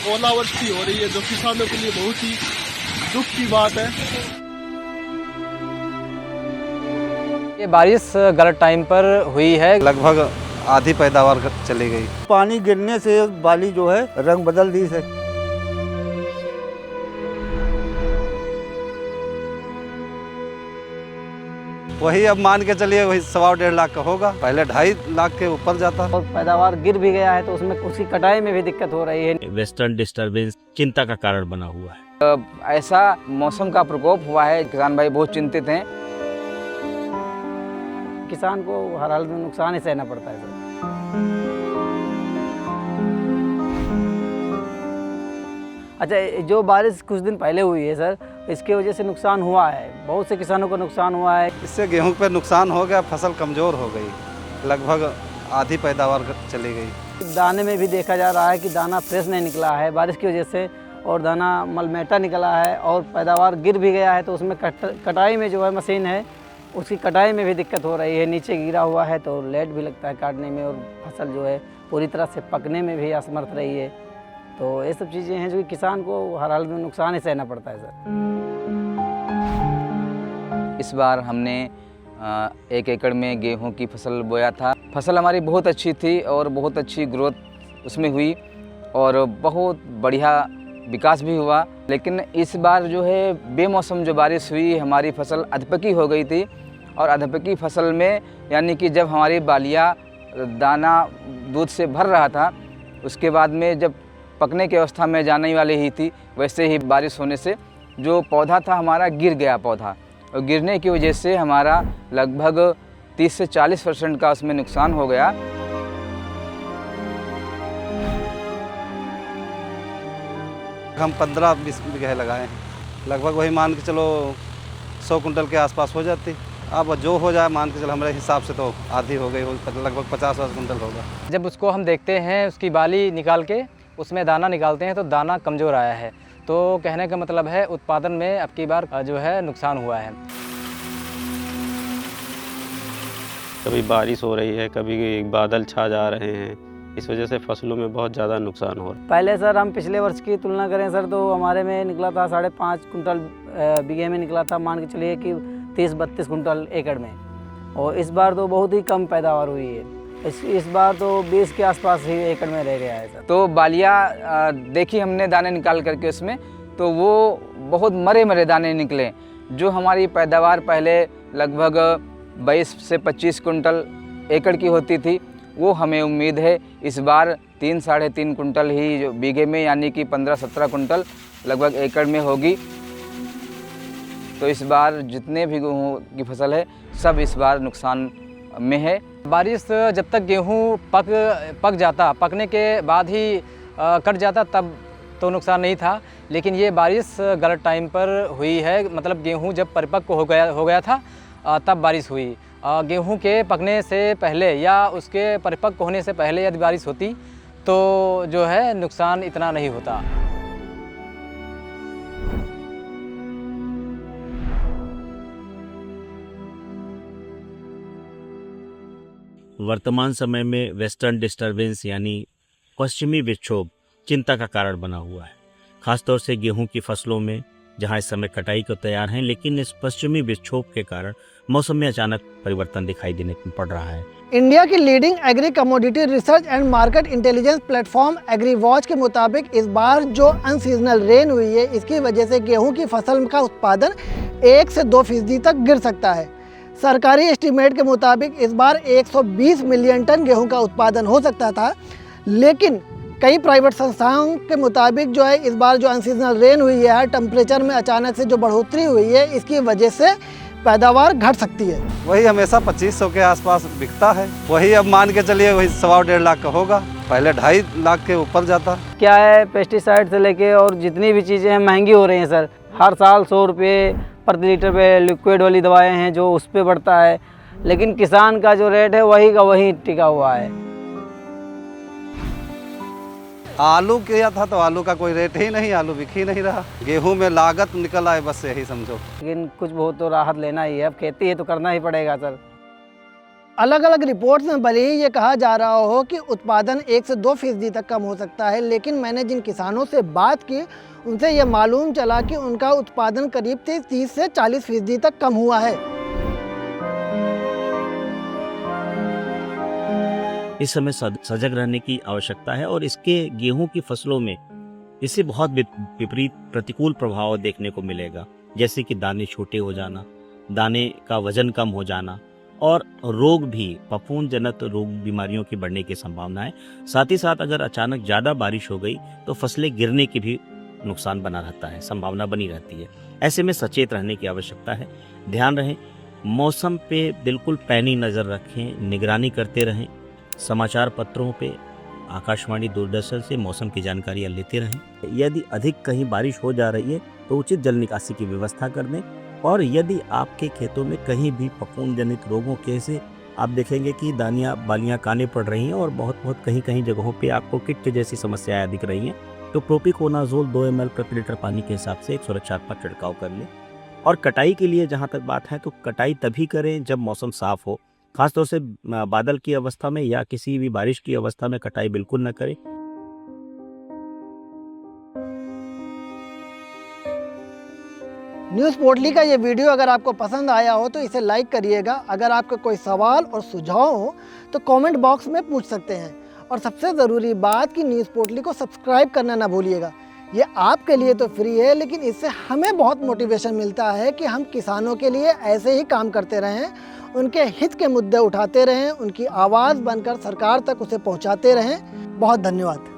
ओलावृष्टि हो रही है, जो किसानों के लिए बहुत ही दुख की बात है। ये बारिश गलत टाइम पर हुई है, लगभग आधी पैदावार चली गई। पानी गिरने से बाली जो है रंग बदल दी है। वही अब मान के चलिए वही 1.25 लाख का होगा, पहले 2.5 लाख के ऊपर जाता। और पैदावार गिर भी गया है तो उसमें उसकी कटाई में भी दिक्कत हो रही है। वेस्टर्न डिस्टर्बेंस चिंता का कारण बना हुआ है। ऐसा मौसम का प्रकोप हुआ है, किसान भाई बहुत चिंतित हैं। किसान को हर हाल में नुकसान ही सहना पड़ता है सर। अच्छा, जो बारिश कुछ दिन पहले हुई है सर, इसकी वजह से नुकसान हुआ है, बहुत से किसानों को नुकसान हुआ है। इससे गेहूं पे नुकसान हो गया, फसल कमज़ोर हो गई, लगभग आधी पैदावार चली गई। दाने में भी देखा जा रहा है कि दाना फ्रेश नहीं निकला है बारिश की वजह से, और दाना मलमेटा निकला है, और पैदावार गिर भी गया है तो उसमें कटाई में जो है मशीन है उसकी कटाई में भी दिक्कत हो रही है। नीचे गिरा हुआ है तो लेट भी लगता है काटने में, और फसल जो है पूरी तरह से पकने में भी असमर्थ रही है। तो ये सब चीज़ें हैं जो कि किसान को हर हाल में नुकसान ही सहना पड़ता है सर। इस बार हमने 1 एकड़ में गेहूं की फसल बोया था। फसल हमारी बहुत अच्छी थी और बहुत अच्छी ग्रोथ उसमें हुई और बहुत बढ़िया विकास भी हुआ। लेकिन इस बार जो है बेमौसम जो बारिश हुई, हमारी फसल अधपकी हो गई थी, और अधपकी फसल में यानी कि जब हमारी बालियाँ दाना दूध से भर रहा था, उसके बाद में जब पकने की अवस्था में जाने वाली ही थी, वैसे ही बारिश होने से जो पौधा था हमारा गिर गया पौधा, और गिरने की वजह से हमारा लगभग 30 से 40% का उसमें नुकसान हो गया। हम 15-20 बीघे लगाए हैं, लगभग वही मान के चलो 100 कुंटल के आसपास हो जाती। अब जो हो जाए मान के चलो, हमारे हिसाब से तो आधी हो गई, लगभग 50-60 कुंटल होगा। जब उसको हम देखते हैं, उसकी बाली निकाल के उसमें दाना निकालते हैं तो दाना कमज़ोर आया है। तो कहने का मतलब है उत्पादन में अब की बार जो है नुकसान हुआ है। कभी बारिश हो रही है, कभी बादल छा जा रहे हैं, इस वजह से फसलों में बहुत ज़्यादा नुकसान हो रहा है। पहले सर हम पिछले वर्ष की तुलना करें सर तो हमारे में निकला था 5.5 कुंटल बीघे में निकला था, मान के चलिए कि 30-32 कुंटल एकड़ में, और इस बार तो बहुत ही कम पैदावार हुई है। इस बार तो 20 के आसपास ही एकड़ में रह गया है सर। तो बालियाँ देखी हमने दाने निकाल करके उसमें, तो वो बहुत मरे दाने निकले। जो हमारी पैदावार पहले लगभग 22 से 25 कुंटल एकड़ की होती थी, वो हमें उम्मीद है इस बार 3-3.5 कुंटल ही जो बीघे में, यानी कि 15-17 कुंटल लगभग एकड़ में होगी। तो इस बार जितने भी गेहूँ की फसल है सब इस बार नुकसान में है। बारिश जब तक गेहूँ पक जाता, पकने के बाद ही कट जाता, तब तो नुकसान नहीं था। लेकिन ये बारिश गलत टाइम पर हुई है, मतलब गेहूँ जब परिपक्व हो गया था तब बारिश हुई। गेहूं के पकने से पहले या उसके परिपक्व होने से पहले यदि बारिश होती तो जो है नुकसान इतना नहीं होता। वर्तमान समय में वेस्टर्न डिस्टर्बेंस यानी पश्चिमी विक्षोभ चिंता का कारण बना हुआ है, खासतौर से गेहूं की फसलों में, जहां इस समय कटाई को तैयार हैं, लेकिन इस पश्चिमी विक्षोभ के कारण मौसम में अचानक परिवर्तन दिखाई देने को पड़ रहा है। इंडिया की leading agri commodity research and market intelligence platform agri watch के मुताबिक इस बार जो अनसीजनल रेन हुई है, इसकी वजह से गेहूं की फसल का उत्पादन 1 से 2% तक गिर सकता है। सरकारी एस्टीमेट के मुताबिक इस बार 120 मिलियन टन गेहूं का उत्पादन हो सकता था, लेकिन कई प्राइवेट संस्थाओं के मुताबिक जो है इस बार जो अनसीजनल रेन हुई है, टेम्परेचर में अचानक से जो बढ़ोतरी हुई है, इसकी वजह से पैदावार घट सकती है। वही हमेशा 2500 के आसपास बिकता है, वही अब मान के चलिए वही 1.25 लाख का होगा, पहले 2.5 लाख के ऊपर जाता। क्या है, पेस्टिसाइड से लेके और जितनी भी चीज़ें हैं महंगी हो रही हैं सर। हर साल 100 रुपये प्रति लीटर पे लिक्विड वाली दवाएं हैं जो उस पर बढ़ता है, लेकिन किसान का जो रेट है वही का वही टिका हुआ है। आलू किया था तो आलू का कोई रेट ही नहीं, आलू बिक ही नहीं रहा। गेहूं में लागत निकल आए, बस यही समझो। लेकिन कुछ बहुत तो राहत लेना ही है, अब खेती है तो करना ही पड़ेगा सर। अलग अलग रिपोर्ट्स में भले ही ये कहा जा रहा हो कि उत्पादन 1 से 2% तक कम हो सकता है, लेकिन मैंने जिन किसानों से बात की उनसे ये मालूम चला कि उनका उत्पादन करीब 30 से 40% तक कम हुआ है। इस समय सजग रहने की आवश्यकता है और इसके गेहूं की फसलों में इससे बहुत विपरीत प्रतिकूल प्रभाव देखने को मिलेगा, जैसे कि दाने छोटे हो जाना, दाने का वजन कम हो जाना और रोग भी, फफूंद जनित रोग बीमारियों की बढ़ने की संभावना है। साथ ही साथ अगर अचानक ज़्यादा बारिश हो गई तो फसलें गिरने की भी नुकसान बना रहता है, संभावना बनी रहती है। ऐसे में सचेत रहने की आवश्यकता है। ध्यान रहे, मौसम पे बिल्कुल पैनी नज़र रखें, निगरानी करते रहें। समाचार पत्रों पे, आकाशवाणी, दूरदर्शन से मौसम की जानकारियाँ लेते रहें। यदि अधिक कहीं बारिश हो जा रही है तो उचित जल निकासी की व्यवस्था कर दें। और यदि आपके खेतों में कहीं भी फफूंद जनित रोगों के से आप देखेंगे कि दानियाँ बालियाँ काने पड़ रही हैं और बहुत कहीं जगहों पे आपको किट जैसी समस्याएं दिख रही हैं, तो प्रोपिकोनाजोल 2 ml प्रति लीटर पानी के हिसाब से एक सुरक्षात्मक छिड़काव कर लें। और कटाई के लिए जहाँ तक बात है तो कटाई तभी करें जब मौसम साफ हो। खासतौर से बादल की अवस्था में या किसी भी बारिश की अवस्था में कटाई बिल्कुल न करें। न्यूज़ पोर्टली का ये वीडियो अगर आपको पसंद आया हो तो इसे लाइक करिएगा। अगर आपके कोई सवाल और सुझाव हो तो कमेंट बॉक्स में पूछ सकते हैं। और सबसे ज़रूरी बात कि न्यूज़ पोर्टली को सब्सक्राइब करना ना भूलिएगा। ये आपके लिए तो फ्री है, लेकिन इससे हमें बहुत मोटिवेशन मिलता है कि हम किसानों के लिए ऐसे ही काम करते रहें, उनके हित के मुद्दे उठाते रहें, उनकी आवाज़ बनकर सरकार तक उसे पहुंचाते रहें। बहुत धन्यवाद।